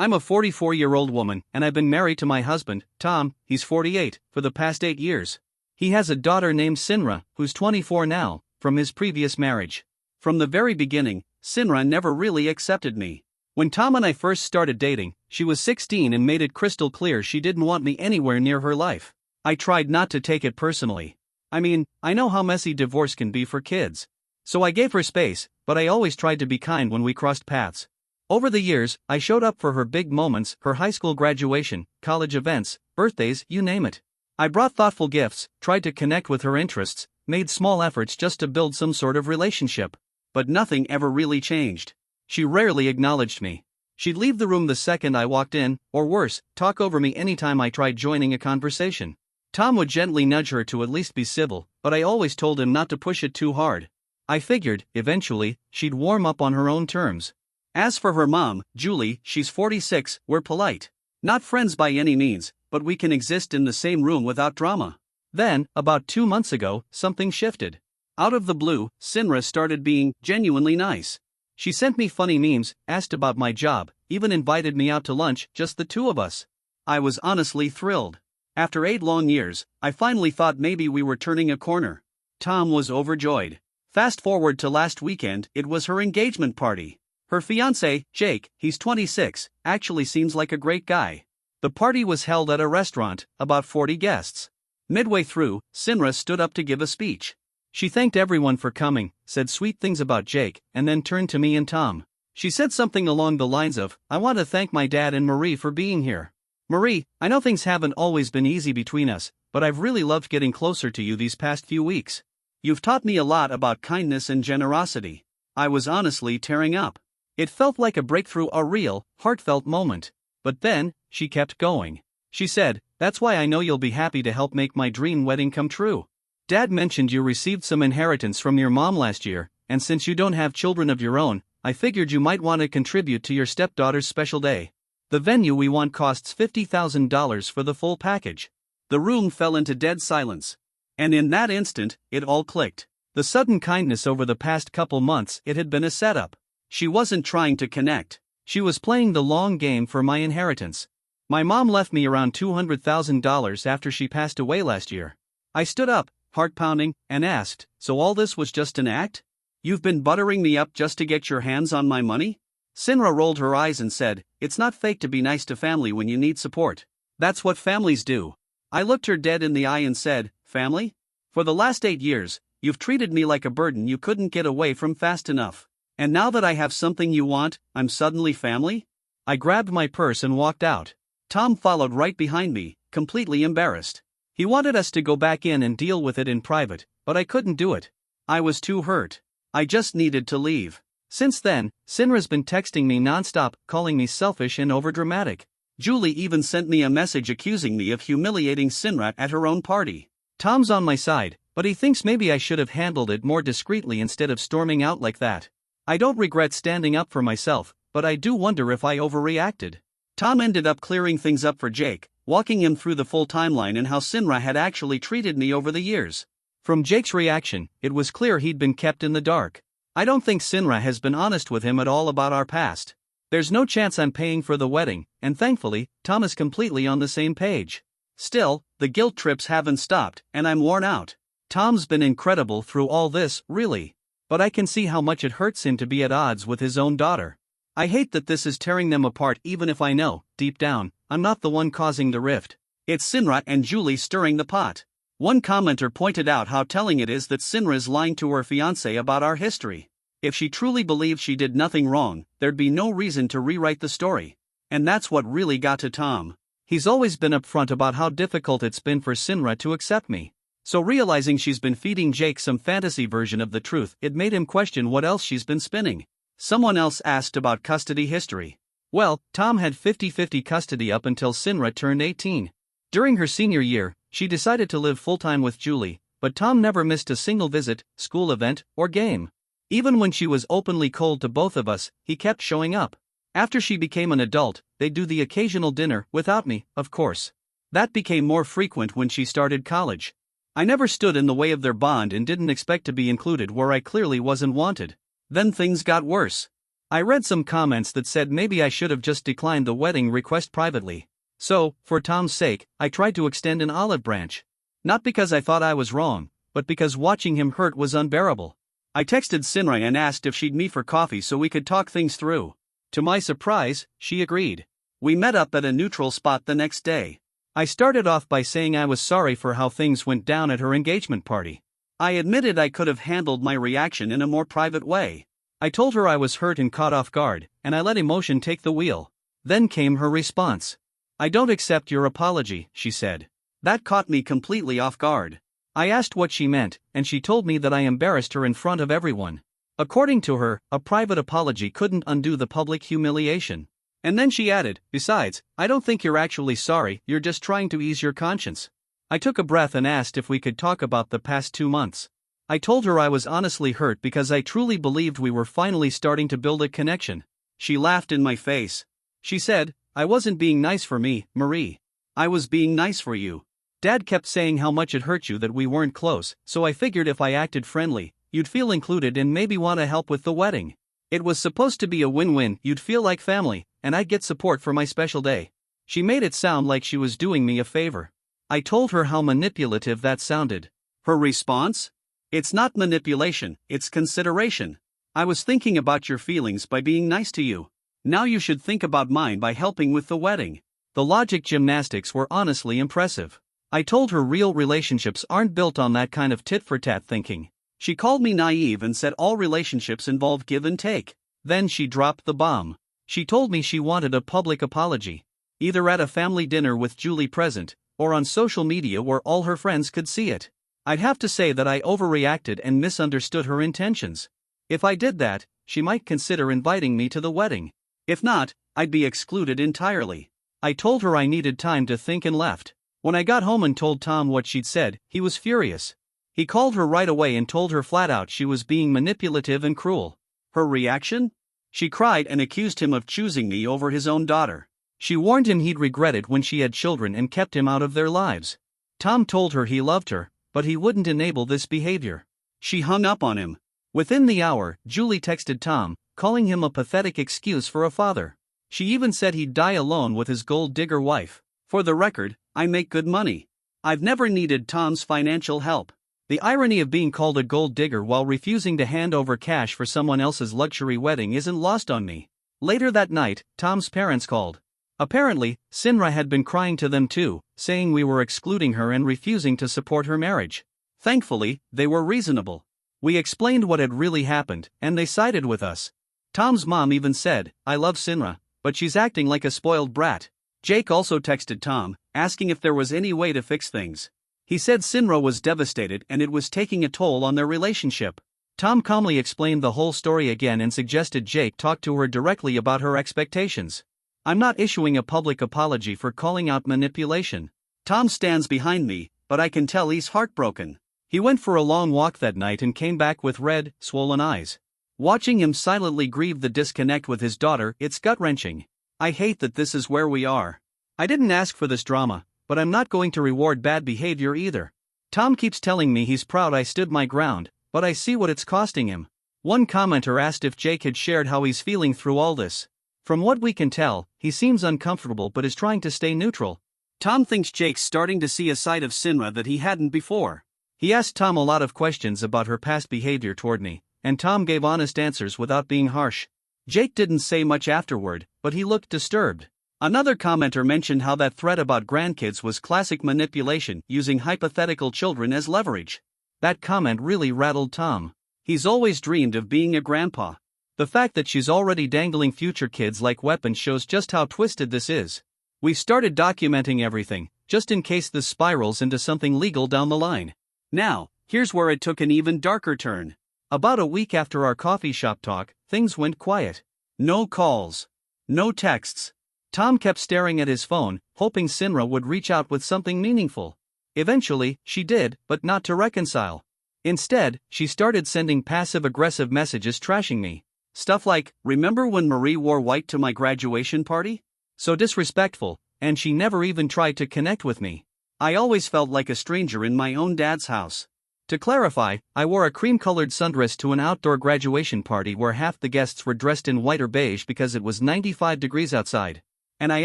I'm a 44-year-old woman and I've been married to my husband, Tom, he's 48, for the past 8 years. He has a daughter named Sinra, who's 24 now, from his previous marriage. From the very beginning, Sinra never really accepted me. When Tom and I first started dating, she was 16 and made it crystal clear she didn't want me anywhere near her life. I tried not to take it personally. I mean, I know how messy divorce can be for kids. So I gave her space, but I always tried to be kind when we crossed paths. Over the years, I showed up for her big moments, her high school graduation, college events, birthdays, you name it. I brought thoughtful gifts, tried to connect with her interests, made small efforts just to build some sort of relationship. But nothing ever really changed. She rarely acknowledged me. She'd leave the room the second I walked in, or worse, talk over me anytime I tried joining a conversation. Tom would gently nudge her to at least be civil, but I always told him not to push it too hard. I figured, eventually, she'd warm up on her own terms. As for her mom, Julie, she's 46, we're polite. Not friends by any means, but we can exist in the same room without drama. Then, about 2 months ago, something shifted. Out of the blue, Sinra started being genuinely nice. She sent me funny memes, asked about my job, even invited me out to lunch, just the two of us. I was honestly thrilled. After 8 long years, I finally thought maybe we were turning a corner. Tom was overjoyed. Fast forward to last weekend, it was her engagement party. Her fiancé, Jake, he's 26, actually seems like a great guy. The party was held at a restaurant, about 40 guests. Midway through, Sinra stood up to give a speech. She thanked everyone for coming, said sweet things about Jake, and then turned to me and Tom. She said something along the lines of, "I want to thank my dad and Marie for being here. Marie, I know things haven't always been easy between us, but I've really loved getting closer to you these past few weeks. You've taught me a lot about kindness and generosity." I was honestly tearing up. It felt like a breakthrough, a real, heartfelt moment. But then, she kept going. She said, "That's why I know you'll be happy to help make my dream wedding come true. Dad mentioned you received some inheritance from your mom last year, and since you don't have children of your own, I figured you might want to contribute to your stepdaughter's special day. The venue we want costs $50,000 for the full package." The room fell into dead silence. And in that instant, it all clicked. The sudden kindness over the past couple months, it had been a setup. She wasn't trying to connect. She was playing the long game for my inheritance. My mom left me around $200,000 after she passed away last year. I stood up, heart pounding, and asked, "So all this was just an act? You've been buttering me up just to get your hands on my money?" Sinra rolled her eyes and said, "It's not fake to be nice to family when you need support. That's what families do." I looked her dead in the eye and said, "Family? For the last 8 years, you've treated me like a burden you couldn't get away from fast enough. And now that I have something you want, I'm suddenly family?" I grabbed my purse and walked out. Tom followed right behind me, completely embarrassed. He wanted us to go back in and deal with it in private, but I couldn't do it. I was too hurt. I just needed to leave. Since then, Sinra's been texting me nonstop, calling me selfish and overdramatic. Julie even sent me a message accusing me of humiliating Sinra at her own party. Tom's on my side, but he thinks maybe I should have handled it more discreetly instead of storming out like that. I don't regret standing up for myself, but I do wonder if I overreacted. Tom ended up clearing things up for Jake, walking him through the full timeline and how Sinra had actually treated me over the years. From Jake's reaction, it was clear he'd been kept in the dark. I don't think Sinra has been honest with him at all about our past. There's no chance I'm paying for the wedding, and thankfully, Tom is completely on the same page. Still, the guilt trips haven't stopped, and I'm worn out. Tom's been incredible through all this, really. But I can see how much it hurts him to be at odds with his own daughter. I hate that this is tearing them apart, even if I know, deep down, I'm not the one causing the rift. It's Sinra and Julie stirring the pot. One commenter pointed out how telling it is that Sinra's lying to her fiancé about our history. If she truly believed she did nothing wrong, there'd be no reason to rewrite the story. And that's what really got to Tom. He's always been upfront about how difficult it's been for Sinra to accept me. So realizing she's been feeding Jake some fantasy version of the truth, it made him question what else she's been spinning. Someone else asked about custody history. Well, Tom had 50-50 custody up until Sinra turned 18. During her senior year, she decided to live full-time with Julie, but Tom never missed a single visit, school event, or game. Even when she was openly cold to both of us, he kept showing up. After she became an adult, they'd do the occasional dinner, without me, of course. That became more frequent when she started college. I never stood in the way of their bond and didn't expect to be included where I clearly wasn't wanted. Then things got worse. I read some comments that said maybe I should have just declined the wedding request privately. So, for Tom's sake, I tried to extend an olive branch. Not because I thought I was wrong, but because watching him hurt was unbearable. I texted Sinra and asked if she'd meet for coffee so we could talk things through. To my surprise, she agreed. We met up at a neutral spot the next day. I started off by saying I was sorry for how things went down at her engagement party. I admitted I could have handled my reaction in a more private way. I told her I was hurt and caught off guard, and I let emotion take the wheel. Then came her response. "I don't accept your apology," she said. That caught me completely off guard. I asked what she meant, and she told me that I embarrassed her in front of everyone. According to her, a private apology couldn't undo the public humiliation. And then she added, "Besides, I don't think you're actually sorry, you're just trying to ease your conscience." I took a breath and asked if we could talk about the past 2 months. I told her I was honestly hurt because I truly believed we were finally starting to build a connection. She laughed in my face. She said, "I wasn't being nice for me, Marie. I was being nice for you. Dad kept saying how much it hurt you that we weren't close, so I figured if I acted friendly, you'd feel included and maybe want to help with the wedding. It was supposed to be a win-win, you'd feel like family, and I'd get support for my special day." She made it sound like she was doing me a favor. I told her how manipulative that sounded. Her response? "It's not manipulation, it's consideration. I was thinking about your feelings by being nice to you. Now you should think about mine by helping with the wedding." The logic gymnastics were honestly impressive. I told her real relationships aren't built on that kind of tit-for-tat thinking. She called me naive and said all relationships involve give and take. Then she dropped the bomb. She told me she wanted a public apology. Either at a family dinner with Julie present, or on social media where all her friends could see it. I'd have to say that I overreacted and misunderstood her intentions. If I did that, she might consider inviting me to the wedding. If not, I'd be excluded entirely. I told her I needed time to think and left. When I got home and told Tom what she'd said, he was furious. He called her right away and told her flat out she was being manipulative and cruel. Her reaction? She cried and accused him of choosing me over his own daughter. She warned him he'd regret it when she had children and kept him out of their lives. Tom told her he loved her, but he wouldn't enable this behavior. She hung up on him. Within the hour, Julie texted Tom, calling him a pathetic excuse for a father. She even said he'd die alone with his gold digger wife. For the record, I make good money. I've never needed Tom's financial help. The irony of being called a gold digger while refusing to hand over cash for someone else's luxury wedding isn't lost on me. Later that night, Tom's parents called. Apparently, Sinra had been crying to them too, saying we were excluding her and refusing to support her marriage. Thankfully, they were reasonable. We explained what had really happened, and they sided with us. Tom's mom even said, "I love Sinra, but she's acting like a spoiled brat." Jake also texted Tom, asking if there was any way to fix things. He said Sinra was devastated and it was taking a toll on their relationship. Tom calmly explained the whole story again and suggested Jake talk to her directly about her expectations. "I'm not issuing a public apology for calling out manipulation. Tom stands behind me, but I can tell he's heartbroken." He went for a long walk that night and came back with red, swollen eyes. Watching him silently grieve the disconnect with his daughter, it's gut-wrenching. I hate that this is where we are. I didn't ask for this drama, but I'm not going to reward bad behavior either. Tom keeps telling me he's proud I stood my ground, but I see what it's costing him. One commenter asked if Jake had shared how he's feeling through all this. From what we can tell, he seems uncomfortable but is trying to stay neutral. Tom thinks Jake's starting to see a side of Sinra that he hadn't before. He asked Tom a lot of questions about her past behavior toward me, and Tom gave honest answers without being harsh. Jake didn't say much afterward, but he looked disturbed. Another commenter mentioned how that threat about grandkids was classic manipulation, using hypothetical children as leverage. That comment really rattled Tom. He's always dreamed of being a grandpa. The fact that she's already dangling future kids like weapons shows just how twisted this is. We started documenting everything, just in case this spirals into something legal down the line. Now, here's where it took an even darker turn. About a week after our coffee shop talk, things went quiet. No calls. No texts. Tom kept staring at his phone, hoping Sinra would reach out with something meaningful. Eventually, she did, but not to reconcile. Instead, she started sending passive-aggressive messages trashing me. Stuff like, "Remember when Marie wore white to my graduation party?" So disrespectful, and she never even tried to connect with me. I always felt like a stranger in my own dad's house. To clarify, I wore a cream-colored sundress to an outdoor graduation party where half the guests were dressed in white or beige because it was 95 degrees outside. And I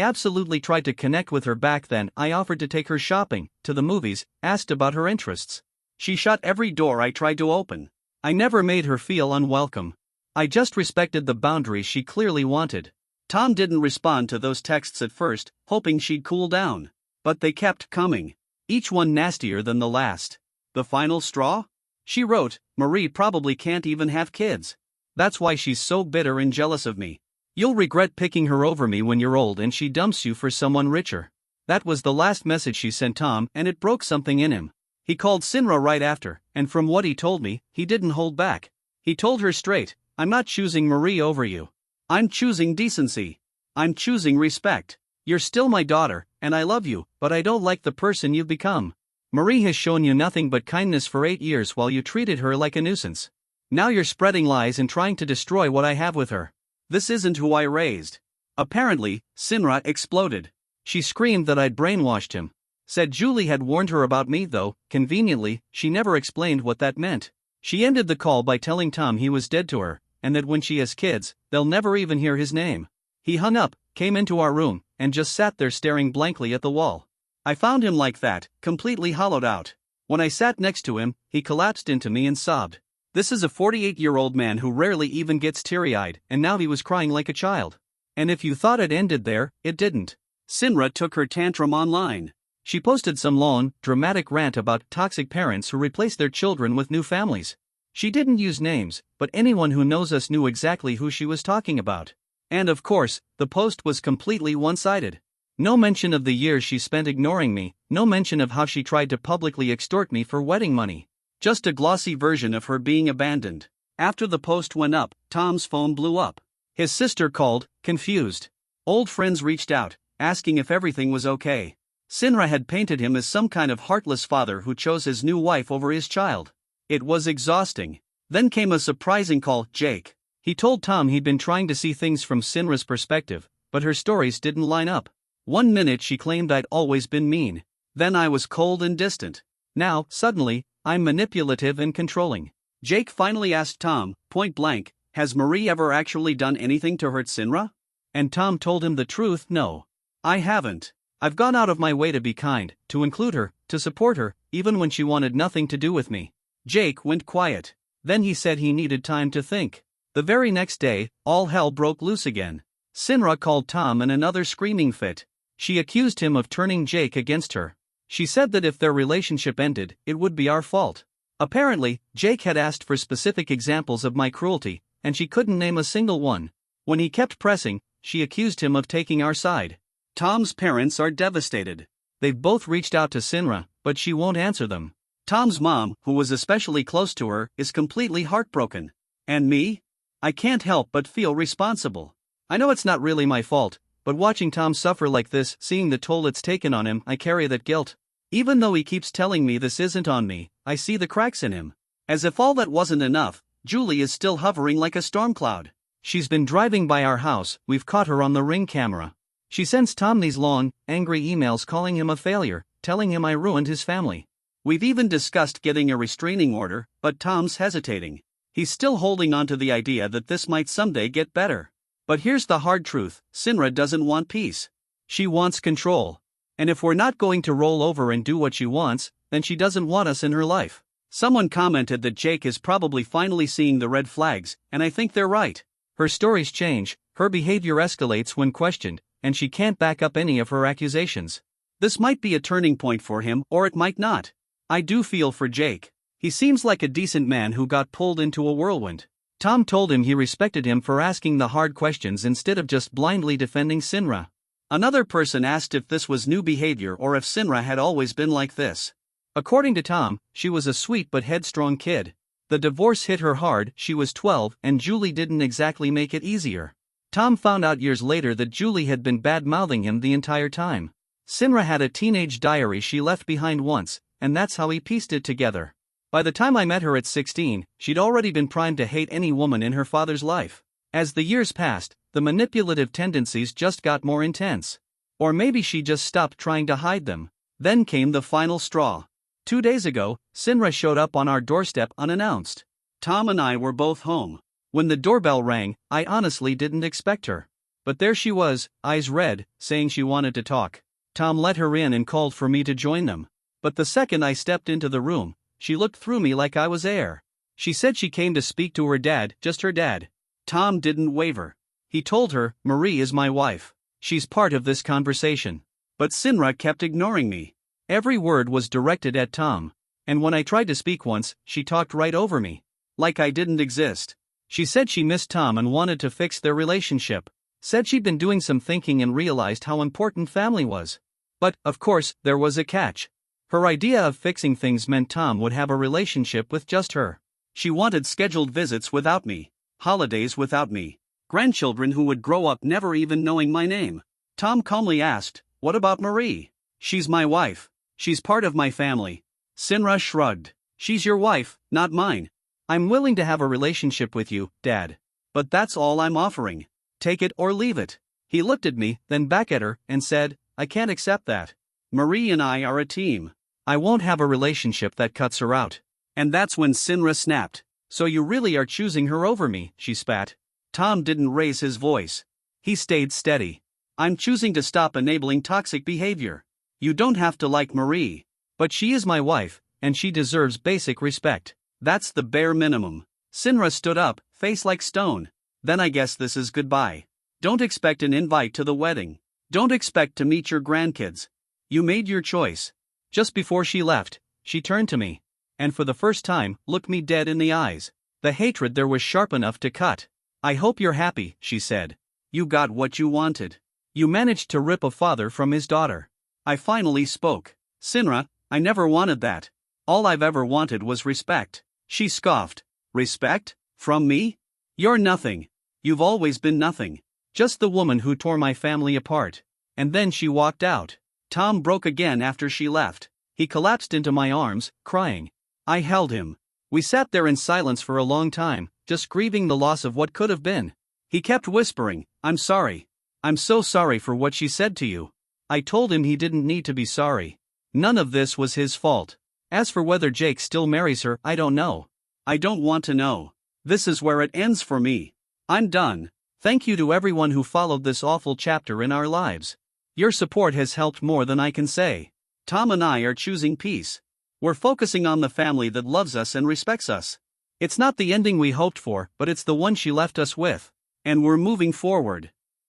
absolutely tried to connect with her back then. I offered to take her shopping, to the movies, asked about her interests. She shut every door I tried to open. I never made her feel unwelcome. I just respected the boundaries she clearly wanted. Tom didn't respond to those texts at first, hoping she'd cool down. But they kept coming. Each one nastier than the last. The final straw? She wrote, "Marie probably can't even have kids. That's why she's so bitter and jealous of me. You'll regret picking her over me when you're old and she dumps you for someone richer." That was the last message she sent Tom, and it broke something in him. He called Sinra right after, and from what he told me, he didn't hold back. He told her straight, "I'm not choosing Marie over you. I'm choosing decency. I'm choosing respect. You're still my daughter, and I love you, but I don't like the person you've become. Marie has shown you nothing but kindness for 8 years while you treated her like a nuisance. Now you're spreading lies and trying to destroy what I have with her. This isn't who I raised." Apparently, Sinra exploded. She screamed that I'd brainwashed him. Said Julie had warned her about me, though, conveniently, she never explained what that meant. She ended the call by telling Tom he was dead to her, and that when she has kids, they'll never even hear his name. He hung up, came into our room, and just sat there staring blankly at the wall. I found him like that, completely hollowed out. When I sat next to him, he collapsed into me and sobbed. This is a 48-year-old man who rarely even gets teary-eyed, and now he was crying like a child. And if you thought it ended there, it didn't. Sinra took her tantrum online. She posted some long, dramatic rant about toxic parents who replace their children with new families. She didn't use names, but anyone who knows us knew exactly who she was talking about. And of course, the post was completely one-sided. No mention of the years she spent ignoring me, no mention of how she tried to publicly extort me for wedding money. Just a glossy version of her being abandoned. After the post went up, Tom's phone blew up. His sister called, confused. Old friends reached out, asking if everything was okay. Sinra had painted him as some kind of heartless father who chose his new wife over his child. It was exhausting. Then came a surprising call, Jake. He told Tom he'd been trying to see things from Sinra's perspective, but her stories didn't line up. 1 minute she claimed I'd always been mean. Then I was cold and distant. Now, suddenly, I'm manipulative and controlling. Jake finally asked Tom, point blank, "Has Marie ever actually done anything to hurt Sinra?" And Tom told him the truth, "No. I haven't. I've gone out of my way to be kind, to include her, to support her, even when she wanted nothing to do with me." Jake went quiet. Then he said he needed time to think. The very next day, all hell broke loose again. Sinra called Tom in another screaming fit. She accused him of turning Jake against her. She said that if their relationship ended, it would be our fault. Apparently, Jake had asked for specific examples of my cruelty, and she couldn't name a single one. When he kept pressing, she accused him of taking our side. Tom's parents are devastated. They've both reached out to Sinra, but she won't answer them. Tom's mom, who was especially close to her, is completely heartbroken. And me? I can't help but feel responsible. I know it's not really my fault, but watching Tom suffer like this, seeing the toll it's taken on him, I carry that guilt. Even though he keeps telling me this isn't on me, I see the cracks in him. As if all that wasn't enough, Julie is still hovering like a storm cloud. She's been driving by our house, we've caught her on the Ring camera. She sends Tom these long, angry emails calling him a failure, telling him I ruined his family. We've even discussed getting a restraining order, but Tom's hesitating. He's still holding on to the idea that this might someday get better. But here's the hard truth, Sinra doesn't want peace. She wants control. And if we're not going to roll over and do what she wants, then she doesn't want us in her life. Someone commented that Jake is probably finally seeing the red flags, and I think they're right. Her stories change, her behavior escalates when questioned, and she can't back up any of her accusations. This might be a turning point for him, or it might not. I do feel for Jake. He seems like a decent man who got pulled into a whirlwind. Tom told him he respected him for asking the hard questions instead of just blindly defending Sinra. Another person asked if this was new behavior or if Sinra had always been like this. According to Tom, she was a sweet but headstrong kid. The divorce hit her hard, she was 12, and Julie didn't exactly make it easier. Tom found out years later that Julie had been bad-mouthing him the entire time. Sinra had a teenage diary she left behind once, and that's how he pieced it together. By the time I met her at 16, she'd already been primed to hate any woman in her father's life. As the years passed, the manipulative tendencies just got more intense. Or maybe she just stopped trying to hide them. Then came the final straw. 2 days ago, Sinra showed up on our doorstep unannounced. Tom and I were both home. When the doorbell rang, I honestly didn't expect her. But there she was, eyes red, saying she wanted to talk. Tom let her in and called for me to join them. But the second I stepped into the room, she looked through me like I was air. She said she came to speak to her dad, just her dad. Tom didn't waver. He told her, "Marie is my wife. She's part of this conversation." But Sinra kept ignoring me. Every word was directed at Tom. And when I tried to speak once, she talked right over me. Like I didn't exist. She said she missed Tom and wanted to fix their relationship. Said she'd been doing some thinking and realized how important family was. But, of course, there was a catch. Her idea of fixing things meant Tom would have a relationship with just her. She wanted scheduled visits without me, holidays without me, grandchildren who would grow up never even knowing my name. Tom calmly asked, "What about Marie?" "She's my wife. She's part of my family." Sinra shrugged. "She's your wife, not mine. I'm willing to have a relationship with you, Dad. But that's all I'm offering. Take it or leave it." He looked at me, then back at her, and said, "I can't accept that. Marie and I are a team. I won't have a relationship that cuts her out." And that's when Sinra snapped. "So you really are choosing her over me," she spat. Tom didn't raise his voice. He stayed steady. "I'm choosing to stop enabling toxic behavior. You don't have to like Marie. But she is my wife, and she deserves basic respect. That's the bare minimum." Sinra stood up, face like stone. "Then I guess this is goodbye. Don't expect an invite to the wedding. Don't expect to meet your grandkids. You made your choice." Just before she left, she turned to me. And for the first time, looked me dead in the eyes. The hatred there was sharp enough to cut. "I hope you're happy," she said. "You got what you wanted. You managed to rip a father from his daughter." I finally spoke. "Sinra, I never wanted that. All I've ever wanted was respect." She scoffed. "Respect? From me? You're nothing. You've always been nothing. Just the woman who tore my family apart." And then she walked out. Tom broke again after she left. He collapsed into my arms, crying. I held him. We sat there in silence for a long time, just grieving the loss of what could have been. He kept whispering, "I'm sorry. I'm so sorry for what she said to you." I told him he didn't need to be sorry. None of this was his fault. As for whether Jake still marries her, I don't know. I don't want to know. This is where it ends for me. I'm done. Thank you to everyone who followed this awful chapter in our lives. Your support has helped more than I can say. Tom and I are choosing peace. We're focusing on the family that loves us and respects us. It's not the ending we hoped for, but it's the one she left us with. And we're moving forward.